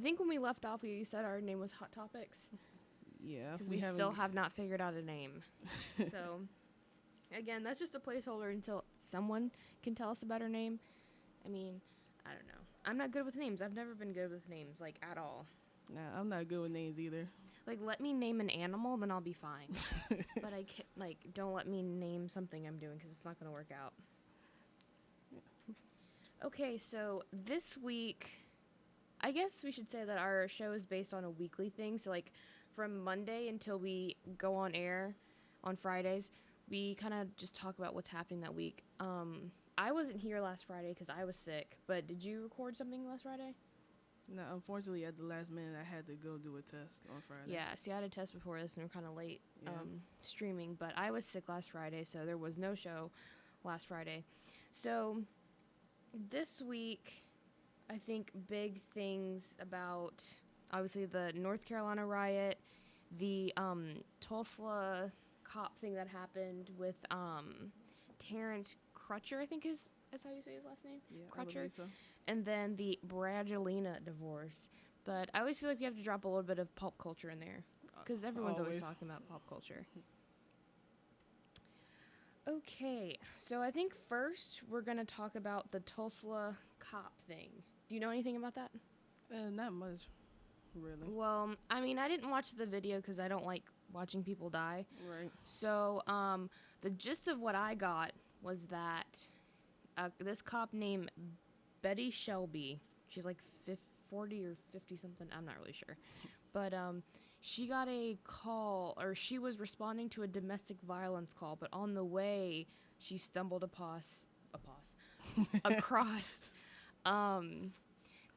think when we left off, you said our name was Hot Topics. Yeah. Because we still have not figured out a name. So, again, that's just a placeholder until someone can tell us a better name. I mean, I don't know. I'm not good with names. I've never been good with names, like, at all. Nah, I'm not good with names either. Like, let me name an animal, then I'll be fine. But I can't, like, don't let me name something I'm doing because it's not going to work out. Okay, so this week, I guess we should say that our show is based on a weekly thing. So, like, from Monday until we go on air on Fridays, we kind of just talk about what's happening that week. I wasn't here last Friday because I was sick, but did you record something last Friday? No, unfortunately, at the last minute, I had to go do a test on Friday. Yeah, see, I had a test before this, and we're kind of late streaming, but I was sick last Friday, so there was no show last Friday. So this week, I think big things about, obviously, the North Carolina riot, the Tulsa cop thing that happened with Terrence Crutcher, I think that's how you say his last name? Yeah, Crutcher. I believe so. And then the Brangelina divorce. But I always feel like we have to drop a little bit of pop culture in there, because everyone's always talking about pop culture. Okay, so I think first we're going to talk about the Tulsa cop thing. Do you know anything about that? Not much, really. Well, I mean, I didn't watch the video because I don't like watching people die. Right. So the gist of what I got was that this cop named Betty Shelby, she's like 40 or 50 something, I'm not really sure. But she got a call, or she was responding to a domestic violence call, but on the way she stumbled across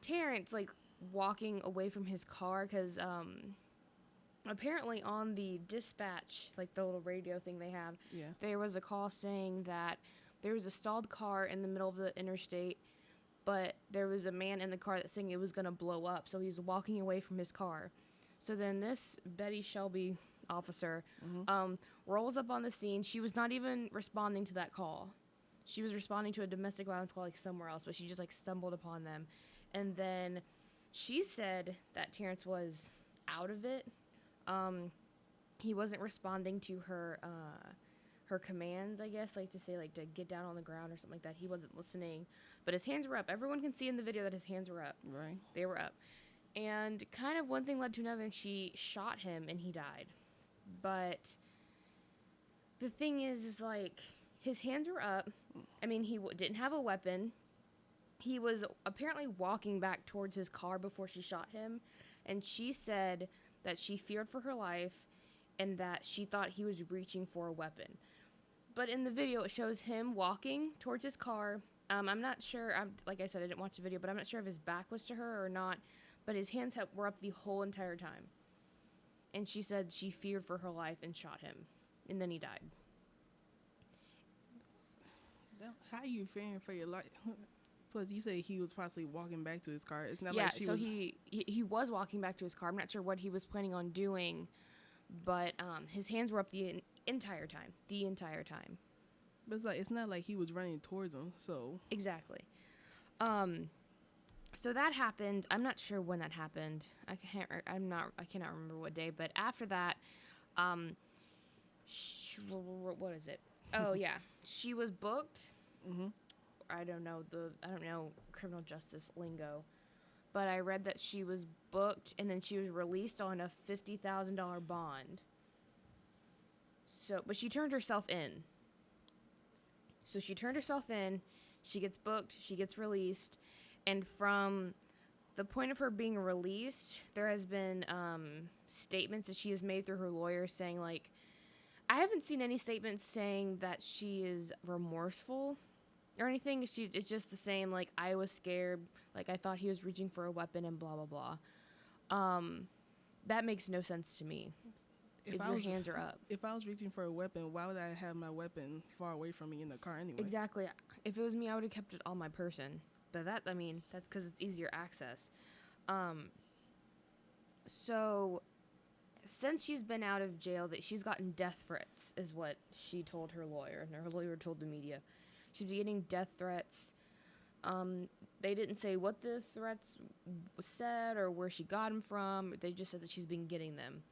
Terrence, like, walking away from his car, because apparently on the dispatch, like the little radio thing they have, there was a call saying that there was a stalled car in the middle of the interstate, but there was a man in the car that saying it was going to blow up, so he's walking away from his car. So then this Betty Shelby officer rolls up on the scene. She was not even responding to that call. She was responding to a domestic violence call, like, somewhere else, but she just, like, stumbled upon them. And then she said that Terrence was out of it. He wasn't responding to her commands, I guess, like to say, like, to get down on the ground or something like that. He wasn't listening, but his hands were up. Everyone can see in the video that his hands were up. Right. They were up. And kind of one thing led to another, and she shot him, and he died. But the thing is like, his hands were up. I mean, he didn't have a weapon. He was apparently walking back towards his car before she shot him, and she said that she feared for her life and that she thought he was reaching for a weapon. But in the video, it shows him walking towards his car. I'm not sure, like I said, I didn't watch the video, but I'm not sure if his back was to her or not, but his hands were up the whole entire time. And she said she feared for her life and shot him, and then he died. How are you fearing for your life? Plus, you say he was possibly walking back to his car. It's not like she so was... he was walking back to his car. I'm not sure what he was planning on doing, but his hands were up the entire time. The entire time. But it's not like he was running towards him, so... Exactly. So that happened. I'm not sure when that happened. I cannot remember what day, but after that, what is it? Oh, yeah. She was booked. Mm-hmm. I don't know criminal justice lingo, but I read that she was booked and then she was released on a $50,000 bond. So, but she turned herself in. So she turned herself in, she gets booked, she gets released, and from the point of her being released, there has been statements that she has made through her lawyer saying, like, I haven't seen any statements saying that she is remorseful or anything. It's just the same, like, I was scared, like, I thought he was reaching for a weapon and blah, blah, blah. That makes no sense to me. If your hands are up. If I was reaching for a weapon, why would I have my weapon far away from me in the car anyway? Exactly. If it was me, I would have kept it on my person. But that's because it's easier access. So, since she's been out of jail, that she's gotten death threats, is what she told her lawyer, and her lawyer told the media. She's getting death threats. They didn't say what the threats said or where she got them from. They just said that she's been getting them.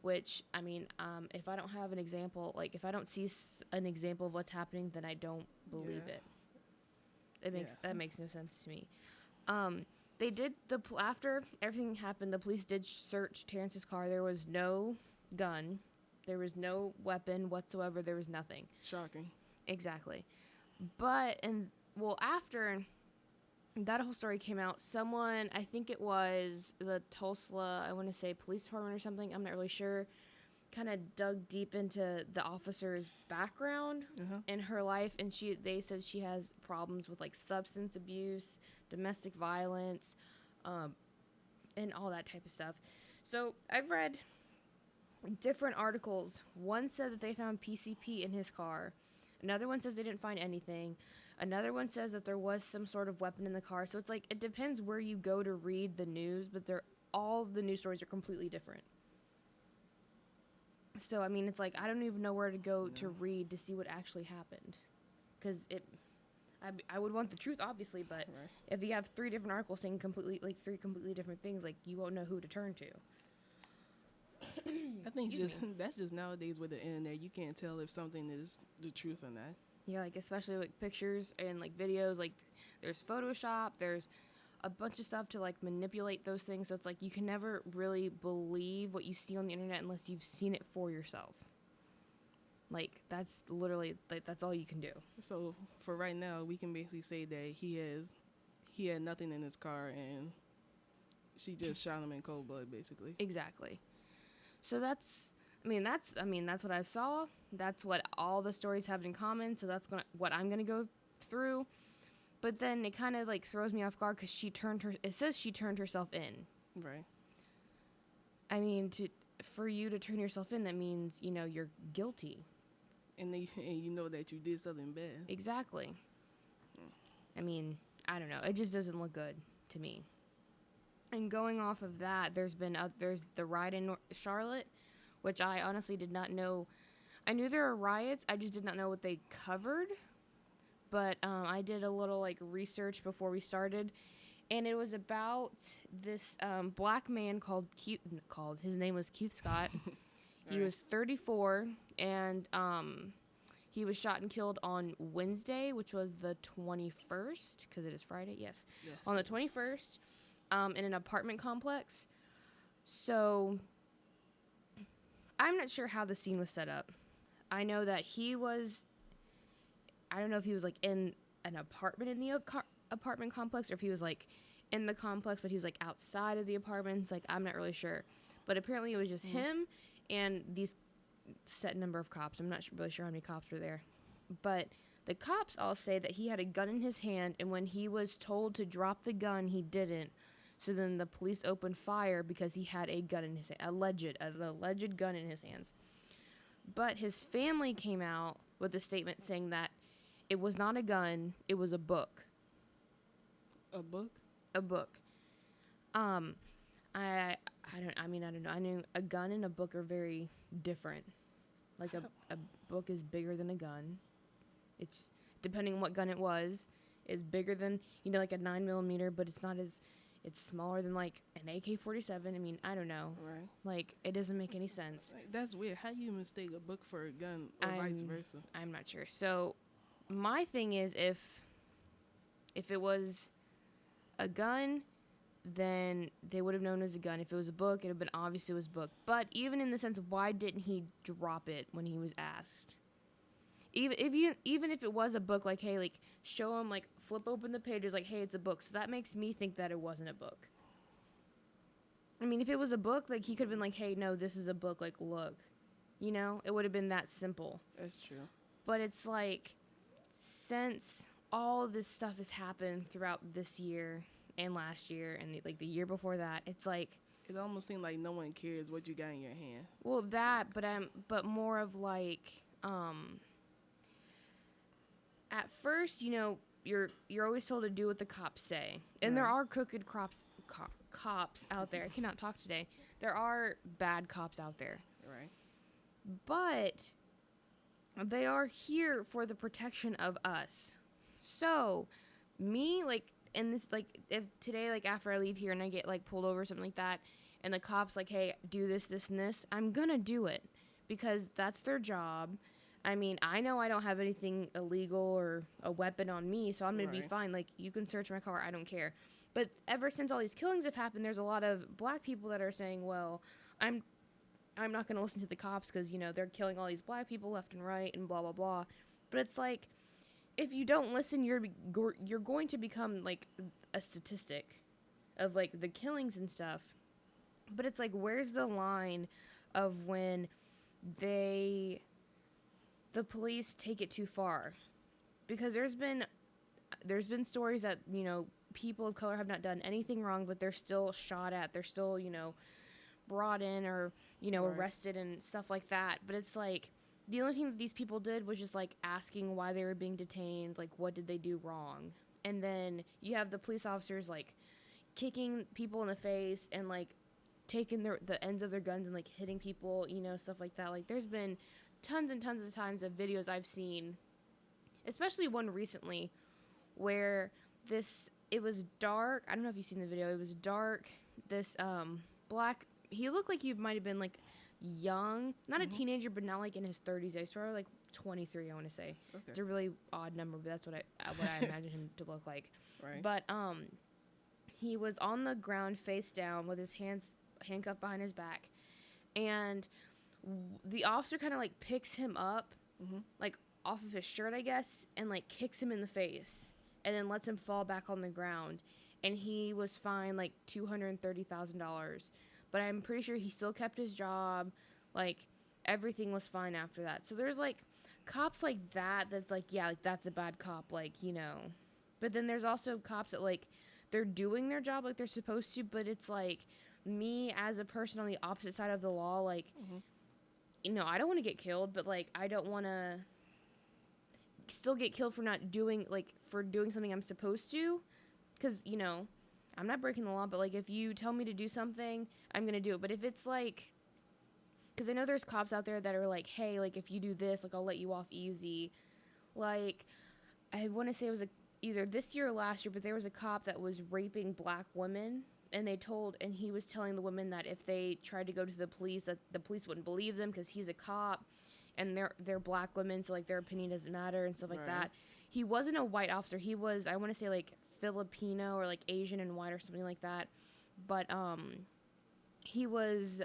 Which, I mean, if I don't have an example, like, if I don't see an example of what's happening, then I don't believe it. That makes no sense to me. They did, after everything happened, the police did search Terrence's car. There was no gun. There was no weapon whatsoever. There was nothing. Shocking. Exactly. But, after that whole story came out, someone, I think it was the Tulsa, I want to say police department or something, I'm not really sure, kind of dug deep into the officer's background in her life, and they said she has problems with, like, substance abuse, domestic violence, and all that type of stuff. So I've read different articles. One said that they found PCP in his car. Another one says they didn't find anything. Another one says that there was some sort of weapon in the car. So it's like, it depends where you go to read the news, but all the news stories are completely different. So, I mean, it's like, I don't even know where to go to read to see what actually happened. Because I would want the truth, obviously, but if you have 3 different articles saying 3 completely different things, like, you won't know who to turn to. I think that's just nowadays with the internet. You can't tell if something is the truth or not. Yeah, like, especially, like, pictures and, like, videos. Like, there's Photoshop. There's a bunch of stuff to, like, manipulate those things. So it's like you can never really believe what you see on the internet unless you've seen it for yourself. Like, that's literally, like, that's all you can do. So for right now, we can basically say that he had nothing in his car and she just shot him in cold blood, basically. Exactly. So that's what I saw. That's what all the stories have in common. So that's what I'm gonna go through. But then it kind of, like, throws me off guard because it says she turned herself in. Right. I mean, for you to turn yourself in, that means, you know, you're guilty. And you know that you did something bad. Exactly. I mean, I don't know. It just doesn't look good to me. And going off of that, there's the riot in Charlotte, which I honestly did not know. I knew there were riots. I just did not know what they covered. But I did a little, like, research before we started, and it was about this black man his name was Keith Scott. He was 34, and he was shot and killed on Wednesday, which was the 21st, because it is Friday. Yes. On the 21st, in an apartment complex. So I'm not sure how the scene was set up. I know that I don't know if he was, like, in an apartment in the apartment complex or if he was, like, in the complex, but he was, like, outside of the apartments. Like, I'm not really sure. But apparently it was just him and these set number of cops. I'm not really sure how many cops were there. But the cops all say that he had a gun in his hand, and when he was told to drop the gun, he didn't. So then the police opened fire because he had a gun in his hand, an alleged gun in his hands. But his family came out with a statement saying that it was not a gun, it was a book. A book? A book. I don't know. I knew a gun and a book are very different. Like, a book is bigger than a gun. It's, depending on what gun it was, is bigger than, you know, like a 9mm, but it's smaller than, like, an AK-47. I mean, I don't know. Right. Like, it doesn't make any sense. That's weird. How do you mistake a book for a gun or vice versa? I'm not sure. So my thing is, if it was a gun, then they would have known it was a gun. If it was a book, it would have been obvious it was a book. But even in the sense of, why didn't he drop it when he was asked? Even if it was a book, like, hey, like, show him, like, flip open the pages, like, hey, it's a book. So that makes me think that it wasn't a book. I mean, if it was a book, like, he could have been like, hey, no, this is a book, like, look. You know? It would have been that simple. That's true. But it's like, since all this stuff has happened throughout this year and last year and, like, the year before that, it's like, it almost seems like no one cares what you got in your hand. Well, that, but more of, like, at first, you know, you're always told to do what the cops say. And there are crooked cops out there. I cannot talk today. There are bad cops out there. Right. But they are here for the protection of us. So me, like, and this, like, if today, like, after I leave here and I get, like, pulled over or something like that, and the cop's like, hey, do this, this, and this, I'm gonna do it because that's their job. I mean, I know I don't have anything illegal or a weapon on me, so I'm gonna be fine. Like, you can search my car, I don't care. But ever since all these killings have happened, there's a lot of black people that are saying, well, I'm not gonna listen to the cops because, you know, they're killing all these black people left and right and blah, blah, blah. But it's like, if you don't listen, you're going to become, like, a statistic of, like, the killings and stuff. But it's like, where's the line of when the police take it too far? Because there's been stories that, you know, people of color have not done anything wrong, but they're still shot at. They're still, you know, brought in or, you know, arrested and stuff like that. But it's like, the only thing that these people did was just, like, asking why they were being detained, like, what did they do wrong? And then you have the police officers, like, kicking people in the face and, like, taking the ends of their guns and, like, hitting people, you know, stuff like that. Like, there's been tons and tons of times of videos I've seen, especially one recently, where it was dark. I don't know if you've seen the video. It was dark. This black, he looked like he might have been, like, young, not a teenager, but not, like, in his 30s. I swear, like, 23, I want to say. Okay. It's a really odd number, but that's what I imagine him to look like. Right. But he was on the ground face down with his hands handcuffed behind his back, and the officer kind of, like, picks him up, like, off of his shirt, I guess, and, like, kicks him in the face, and then lets him fall back on the ground, and he was fined, like, $230,000, but I'm pretty sure he still kept his job, like, everything was fine after that. So there's, like, cops like that that's, like, yeah, like, that's a bad cop, like, you know, but then there's also cops that, like, they're doing their job like they're supposed to, but it's, like, me as a person on the opposite side of the law, like, you know, I don't want to get killed, but, like, I don't want to still get killed for not doing, like, for doing something I'm supposed to, because, you know, I'm not breaking the law, but, like, if you tell me to do something, I'm going to do it. But if it's, like, because I know there's cops out there that are like, hey, like, if you do this, like, I'll let you off easy. Like, I want to say it was either this year or last year, but there was a cop that was raping black women, and he was telling the women that if they tried to go to the police, that the police wouldn't believe them because he's a cop, and they're black women, so, like, their opinion doesn't matter and stuff like that. He wasn't a white officer. He was, I want to say, like, Filipino or, like, Asian and white or something like that. But he was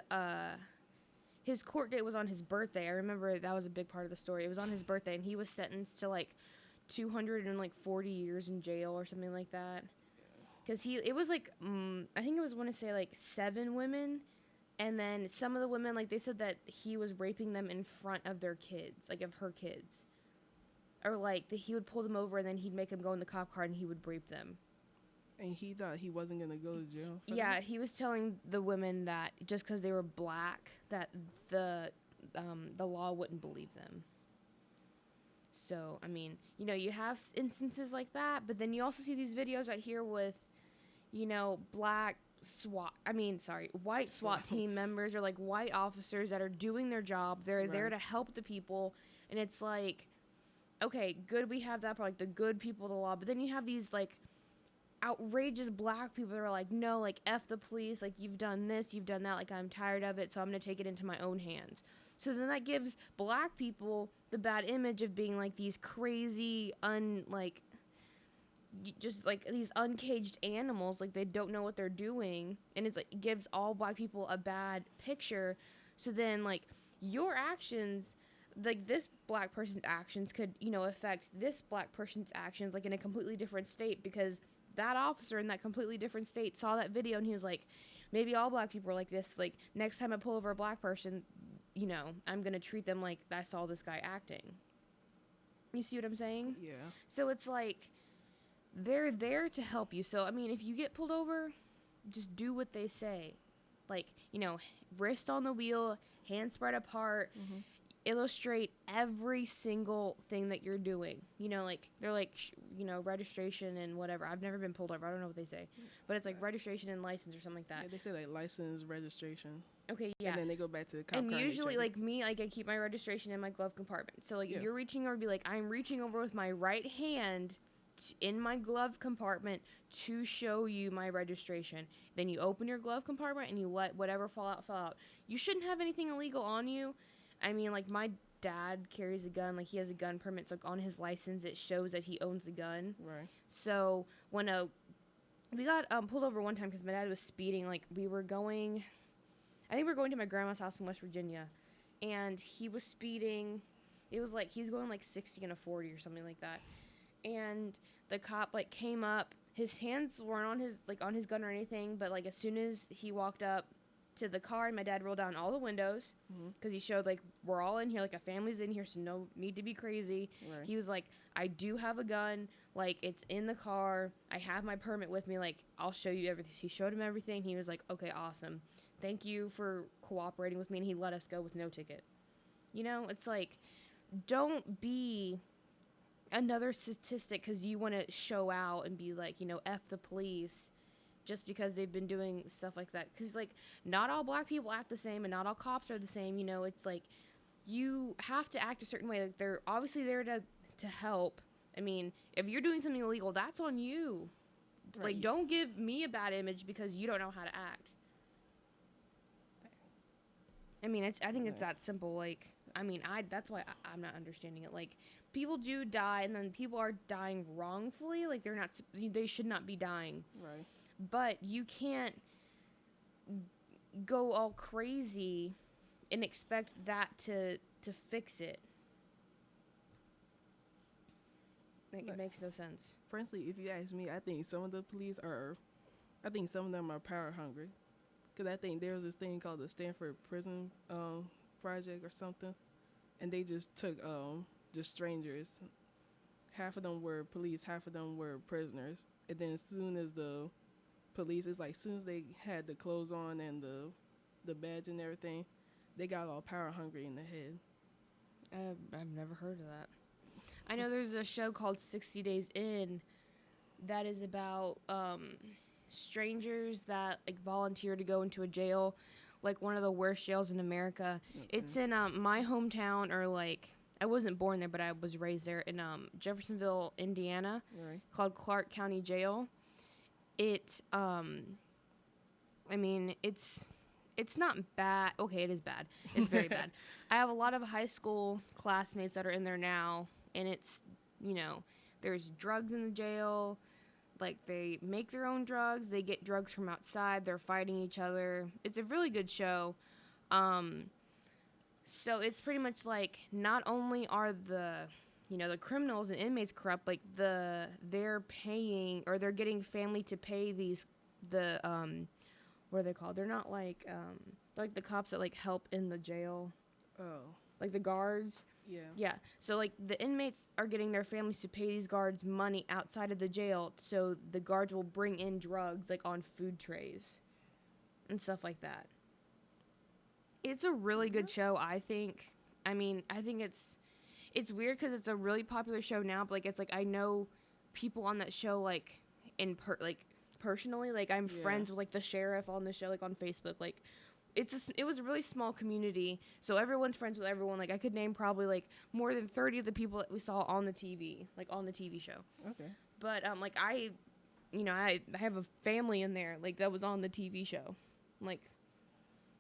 his court date was on his birthday. I remember that was a big part of the story. It was on his birthday, and he was sentenced to, like, 240 years in jail or something like that. Because it was, like, I think it was, want to say, like, 7 women, and then some of the women, like, they said that he was raping them in front of their kids, like, of her kids. Or, like, that he would pull them over, and then he'd make them go in the cop car, and he would rape them. And he thought he wasn't going to go to jail for Yeah, that? he was telling the women that just because they were black, that the law wouldn't believe them. So, I mean, you know, you have instances like that, but then you also see these videos right here with, you know, white SWAT team members or, like, white officers that are doing their job. They're there to help the people, and it's like, okay, good, we have that part, like, the good people of the law, but then you have these, like, outrageous black people that are like, no, like, F the police, like, you've done this, you've done that, like, I'm tired of it, so I'm gonna take it into my own hands. So then that gives black people the bad image of being, like, these crazy, just, like, these uncaged animals, like, they don't know what they're doing, and it's, like, it gives all black people a bad picture. So then, like, your actions, like, this black person's actions could, you know, affect this black person's actions, like, in a completely different state, because that officer in that completely different state saw that video, and he was like, maybe all black people are like this, like, next time I pull over a black person, you know, I'm gonna treat them like I saw this guy acting. You see what I'm saying? Yeah. So it's like, they're there to help you. So, I mean, if you get pulled over, just do what they say. Like, you know, wrist on the wheel, hands spread apart, illustrate every single thing that you're doing. You know, like, they're like, you know, registration and whatever. I've never been pulled over. I don't know what they say. But it's like registration and license or something like that. Yeah, they say, like, license, registration. Okay, yeah. And then they go back to the cop and car. And usually, like, me, like, I keep my registration in my glove compartment. So, like, if you're reaching over, be like, I'm reaching over with my right hand in my glove compartment to show you my registration. Then you open your glove compartment and you let whatever fall out. You shouldn't have anything illegal on you. I mean, like, my dad carries a gun. Like, he has a gun permit. So, like, on his license, it shows that he owns a gun. Right. So, when we got pulled over one time because my dad was speeding. Like, I think we were going to my grandma's house in West Virginia. And he was speeding. It was like, he was going like 60 and a 40 or something like that. And the cop, like, came up. His hands weren't on his gun or anything. But, like, as soon as he walked up to the car, and my dad rolled down all the windows. Because he showed, like, we're all in here. Like, a family's in here, so no need to be crazy. Right. He was like, I do have a gun. Like, it's in the car. I have my permit with me. Like, I'll show you everything. He showed him everything. He was like, okay, awesome. Thank you for cooperating with me. And he let us go with no ticket. You know, it's like, don't be another statistic because you want to show out and be like, you know, F the police just because they've been doing stuff like that. Because, like, not all black people act the same and not all cops are the same. You know, it's like you have to act a certain way. Like, they're obviously there to help. I mean, if you're doing something illegal, that's on you. Right. Like, don't give me a bad image because you don't know how to act. I mean, I think it's that simple. Like, I mean, that's why I'm not understanding it. Like, people do die, and then people are dying wrongfully. Like, they should not be dying. Right. But you can't go all crazy and expect that to fix it. Like, it makes no sense. Frankly, if you ask me, I think some of the police some of them are power hungry. Because I think there was this thing called the Stanford Prison Project or something. And they just took just strangers. Half of them were police, half of them were prisoners. And then as soon as the police, it's like as soon as they had the clothes on and the badge and everything, they got all power hungry in the head. I've never heard of that. I know there's a show called 60 Days In that is about strangers that, like, volunteer to go into a jail, like one of the worst jails in America. Okay. It's in my hometown, or, like, I wasn't born there, but I was raised there in Jeffersonville, Indiana, right. Called Clark County Jail. It, I mean, it's not bad. Okay, it is bad. It's very bad. I have a lot of high school classmates that are in there now, and it's, you know, there's drugs in the jail. Like, they make their own drugs. They get drugs from outside. They're fighting each other. It's a really good show. So it's pretty much like, not only are the criminals and inmates corrupt, like, they're paying, or they're getting family to pay what are they called? They're not like the cops that, like, help in the jail. Oh. Like the guards. Yeah. Yeah. So, like, the inmates are getting their families to pay these guards money outside of the jail, so the guards will bring in drugs, like, on food trays and stuff like that. It's a really good show, I think. I mean, I think it's weird because it's a really popular show now, but, like, it's like, I know people on that show, like, personally, like, I'm friends with, like, the sheriff on the show, like, on Facebook. Like, it was a really small community, so everyone's friends with everyone. Like, I could name probably, like, more than 30 of the people that we saw on the TV, like, on the TV show. Okay. But, like, I have a family in there, like, that was on the TV show. Like,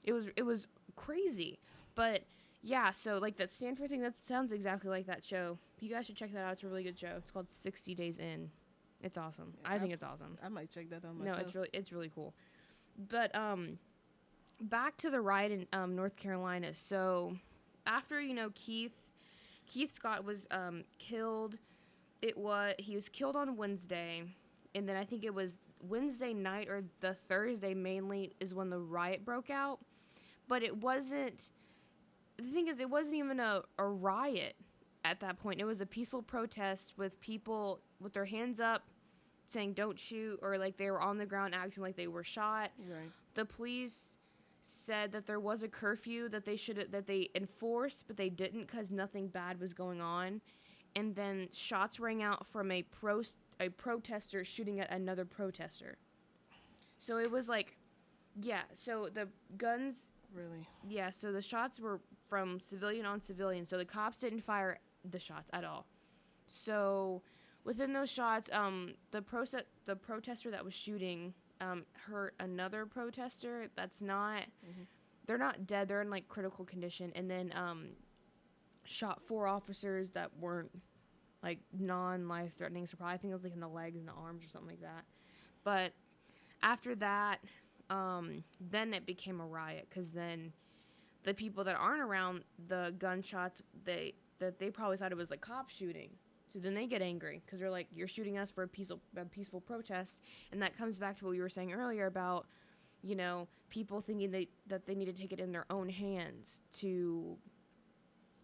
it was crazy. But, yeah, so, like, that Stanford thing, that sounds exactly like that show. You guys should check that out. It's a really good show. It's called 60 Days In. It's awesome. I think it's awesome. I might check that out myself. No, it's really cool. But, back to the riot in North Carolina. So, after, Keith Scott was killed, he was killed on Wednesday, and then I think it was Wednesday night or the Thursday mainly is when the riot broke out. But the thing is, it wasn't even a riot at that point. It was a peaceful protest with people with their hands up saying don't shoot, or, like, they were on the ground acting like they were shot. Right. The police said that there was a curfew that they enforced, but they didn't because nothing bad was going on. And then shots rang out from a protester shooting at another protester. So it was like, yeah, so the guns... Really? Yeah, so the shots were from civilian on civilian, so the cops didn't fire the shots at all. So within those shots, the protester that was shooting hurt another protester. That's not. Mm-hmm. They're not dead. They're in like critical condition, and then shot 4 officers that weren't like non-life threatening. So probably I think it was like in the legs and the arms or something like that. But after that, then it became a riot because then the people that aren't around the gunshots, they probably thought it was like cops shooting. So then they get angry because they're like, you're shooting us for a peaceful protest. And that comes back to what we were saying earlier about, you know, people thinking that they need to take it in their own hands to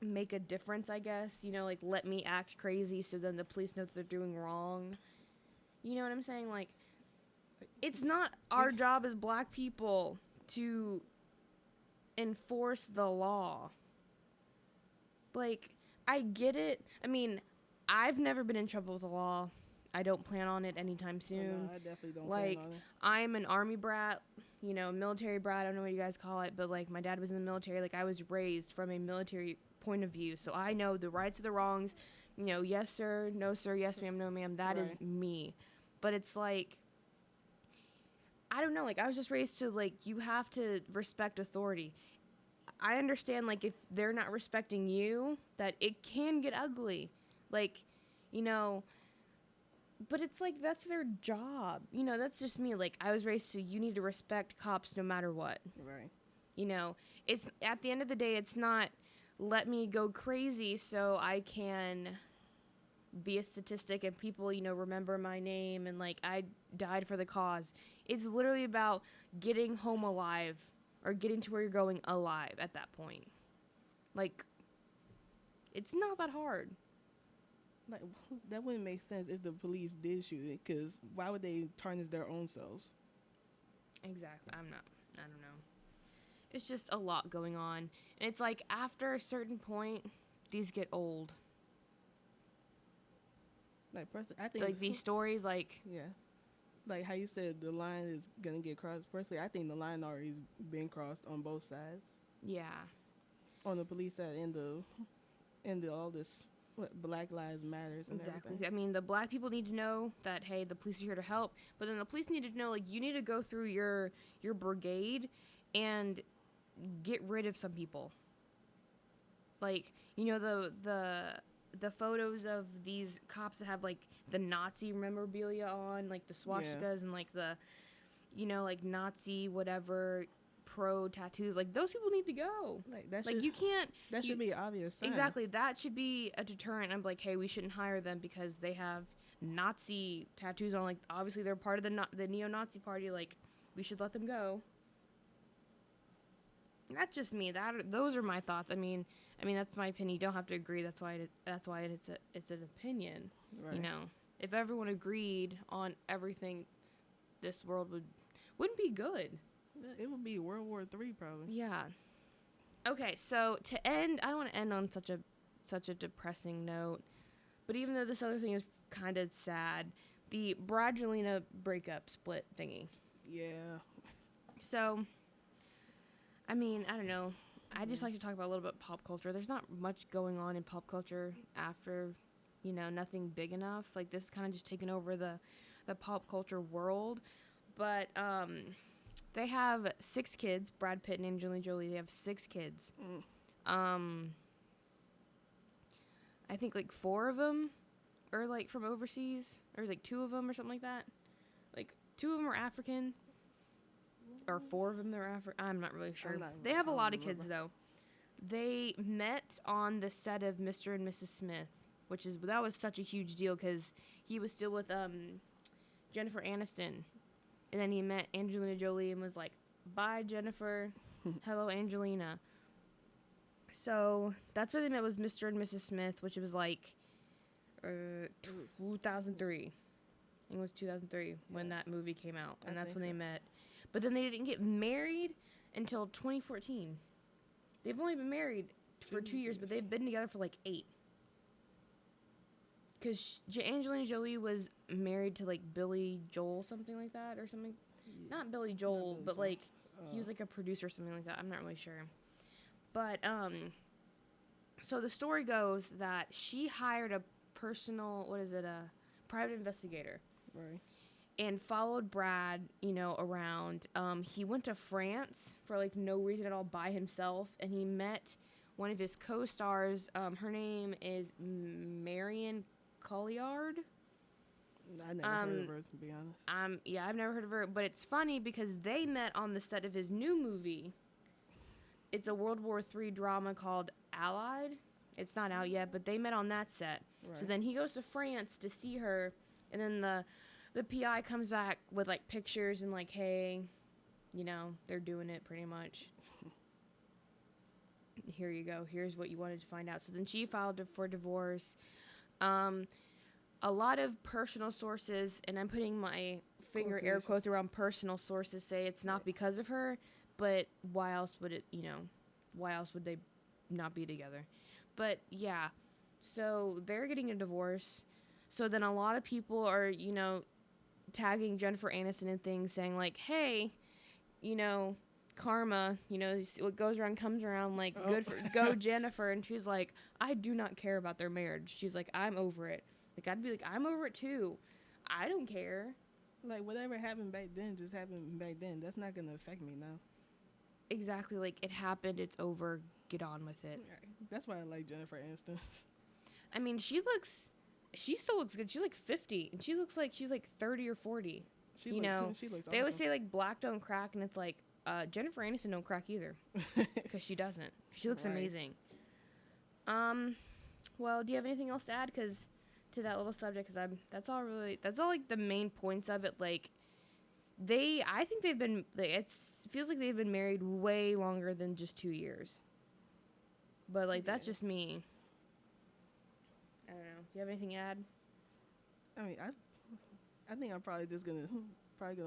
make a difference, I guess. You know, like, let me act crazy so then the police know that they're doing wrong. You know what I'm saying? Like, it's not our job as black people to enforce the law. Like, I get it. I mean, I've never been in trouble with the law. I don't plan on it anytime soon. No, I definitely don't like, plan on it. I'm an Army brat, you know, military brat. I don't know what you guys call it, but, like, my dad was in the military. Like, I was raised from a military point of view, so I know the rights and the wrongs. You know, yes, sir, no, sir, yes, ma'am, no, ma'am. That is me. But it's like, I don't know. Like, I was just raised to, like, you have to respect authority. I understand, like, if they're not respecting you, that it can get ugly. Like, you know, but it's like, that's their job. You know, that's just me. Like, I was raised to, you need to respect cops no matter what. Right. You know, it's, at the end of the day, it's not, let me go crazy so I can be a statistic and people, you know, remember my name and, like, I died for the cause. It's literally about getting home alive or getting to where you're going alive at that point. Like, it's not that hard. Like, that wouldn't make sense if the police did shoot it, because why would they tarnish their own selves? Exactly. I don't know. It's just a lot going on. And it's like, after a certain point, these get old. Like, I think... Like, these stories, like... Yeah. Like, how you said the line is going to get crossed. Personally, I think the line already been crossed on both sides. Yeah. On the police side and the all this... Black Lives Matters and exactly. Everything. I mean, the black people need to know that, hey, the police are here to help, but then the police need to know, like, you need to go through your brigade and get rid of some people. Like, you know, the photos of these cops that have, like, the Nazi memorabilia on, like the swastikas and, like, the, you know, like, Nazi whatever pro tattoos, like, those people need to go. Like, you can't... That should be an obvious sign. Exactly. That should be a deterrent. I'm like, hey, we shouldn't hire them because they have Nazi tattoos on. Like, obviously, they're part of the neo-Nazi party. Like, we should let them go. That's just me. Those are my thoughts. I mean, that's my opinion. You don't have to agree. That's why it's an opinion. Right. You know, if everyone agreed on everything, this world wouldn't be good. It would be World War III, probably. Yeah. Okay, so to end, I don't want to end on such a depressing note, but even though this other thing is kind of sad, the Brangelina breakup split thingy. Yeah. So, I mean, I don't know. I just like to talk about a little bit of pop culture. There's not much going on in pop culture after, you know, nothing big enough. Like, this is kind of just taking over the pop culture world. But, they have 6 kids, Brad Pitt and Angelina Jolie. They have 6 kids. I think, like, 4 of them are, like, from overseas. Or, like, 2 of them or something like that. Like, 2 of them are African. Or 4 of them are African. I'm not really sure. They have a lot of kids, though. They met on the set of Mr. and Mrs. Smith, that was such a huge deal because he was still with Jennifer Aniston. And then he met Angelina Jolie and was like, bye, Jennifer. Hello, Angelina. So that's where they met, was Mr. and Mrs. Smith, which was like 2003. I think it was 2003 when that movie came out. And that's when they met. But then they didn't get married until 2014. They've only been married for 2 years, but they've been together for like 8. Because Angelina Jolie was married to, like, Billy Joel, something like that, or something. Yeah. Not Billy Joel, but, like, he was, like, a producer or something like that. I'm not really sure. But, so the story goes that she hired a personal, private investigator. Right. And followed Brad, around. He went to France for, like, no reason at all by himself, and he met one of his co-stars. Her name is Marion Cotillard. I never heard of her, to be honest. Yeah, I've never heard of her, but it's funny because they met on the set of his new movie. It's a World War III drama called Allied. It's not out yet, but they met on that set. Right. So then he goes to France to see her, and then the PI comes back with, like, pictures and, like, hey, they're doing it pretty much. Here you go. Here's what you wanted to find out. So then she filed for divorce. A lot of personal sources, and I'm putting my finger air quotes around personal sources, say it's not because of her, but why else would it, why else would they not be together? But, yeah, so they're getting a divorce. So then a lot of people are, tagging Jennifer Aniston and things, saying, like, hey, karma, what goes around comes around, like, good for, go Jennifer. And she's like, I do not care about their marriage. She's like, I'm over it. Like, I'd be like, I'm over it too. I don't care. Like, whatever happened back then just happened back then. That's not going to affect me now. Exactly. Like, it happened. It's over. Get on with it. That's why I like Jennifer Aniston. I mean, she still looks good. She's like 50, and she looks like she's like 30 or 40. She looks awesome. They always say, like, black don't crack, and it's like, Jennifer Aniston don't crack either. Because she doesn't. She looks amazing. Well, do you have anything else to add? Because to that little subject, because that's all like the main points of it. Like, I think they've been, like, it feels like they've been married way longer than just 2 years. But, like, that's just me. I don't know. Do you have anything to add? I mean, I think I'm probably just gonna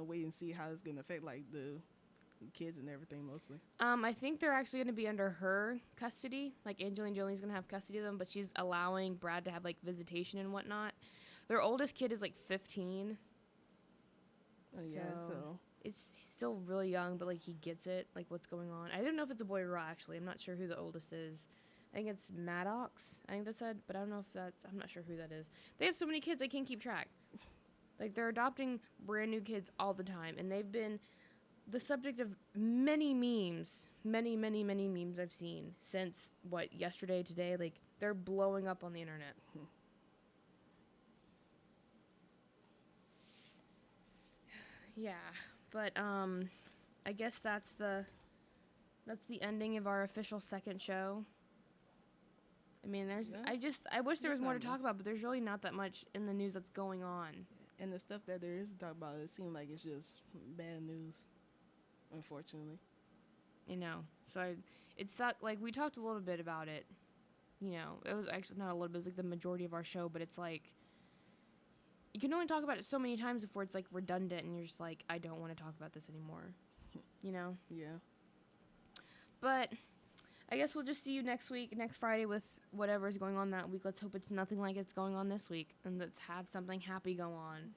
wait and see how it's gonna affect, like, the kids and everything mostly. I think they're actually gonna be under her custody. Like, Angelina Jolie's gonna have custody of them, but she's allowing Brad to have, like, visitation and whatnot. Their oldest kid is, like, 15. So it's still really young, but, like, he gets it, like, what's going on. I don't know if it's a boy or girl, actually. I'm not sure who the oldest is. I think it's Maddox. I think that's it, but I don't know if I'm not sure who that is. They have so many kids, I can't keep track. Like, they're adopting brand new kids all the time, and they've been the subject of many memes, many memes I've seen since, yesterday, today. Like, they're blowing up on the internet. Yeah, but I guess that's the ending of our official second show. I mean, I wish there was more to talk about, but there's really not that much in the news that's going on. And the stuff that there is to talk about, it seems like it's just bad news, unfortunately. I know. So it sucked. Like, we talked a little bit about it. It was actually not a little bit. It was like the majority of our show, but it's like, you can only talk about it so many times before it's, like, redundant, and you're just like, I don't want to talk about this anymore. Yeah. But I guess we'll just see you next Friday, with whatever is going on that week. Let's hope it's nothing like it's going on this week, and let's have something happy go on.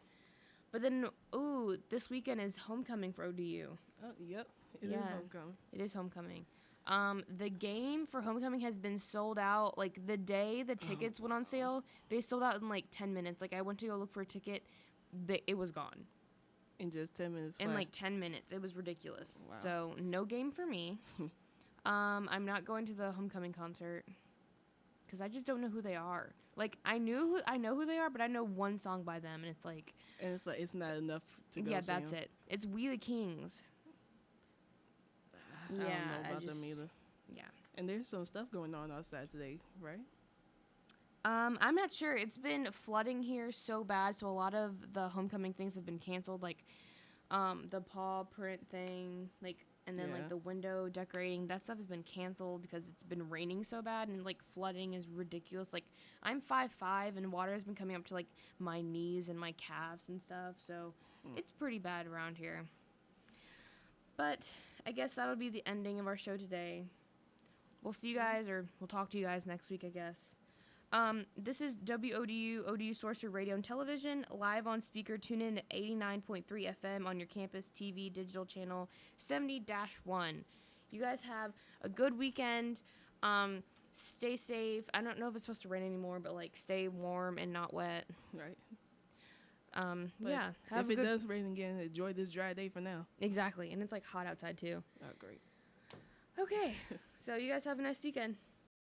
But then, this weekend is homecoming for ODU. Oh, yep. It is homecoming. It is homecoming. The game for homecoming has been sold out. Like, the day the tickets went on sale, they sold out in, like, 10 minutes. Like, I went to go look for a ticket. It was gone. In just 10 minutes? In, like, 10 minutes. It was ridiculous. Wow. So, no game for me. I'm not going to the homecoming concert because I just don't know who they are. Like, I know who they are, but I know one song by them, and it's like... And it's like, it's not enough to go see that's it. It's We the Kings. I don't know about them either. Yeah. And there's some stuff going on outside today, right? I'm not sure. It's been flooding here so bad, so a lot of the homecoming things have been canceled. Like, the paw print thing, like, and then like the window decorating, that stuff has been canceled because it's been raining so bad, and like flooding is ridiculous. Like, I'm 5'5", and water has been coming up to like my knees and my calves and stuff, so it's pretty bad around here. But I guess that'll be the ending of our show today. We'll see you guys, or we'll talk to you guys next week, I guess. This is WODU, ODU Sorcerer Radio and Television, live on speaker. Tune in at 89.3 FM on your campus TV digital channel 70-1. You guys have a good weekend. Stay safe. I don't know if it's supposed to rain anymore, but like stay warm and not wet. Right. But yeah. If it does rain again, enjoy this dry day for now. Exactly. And it's like hot outside too. Oh, great. Okay. So you guys have a nice weekend.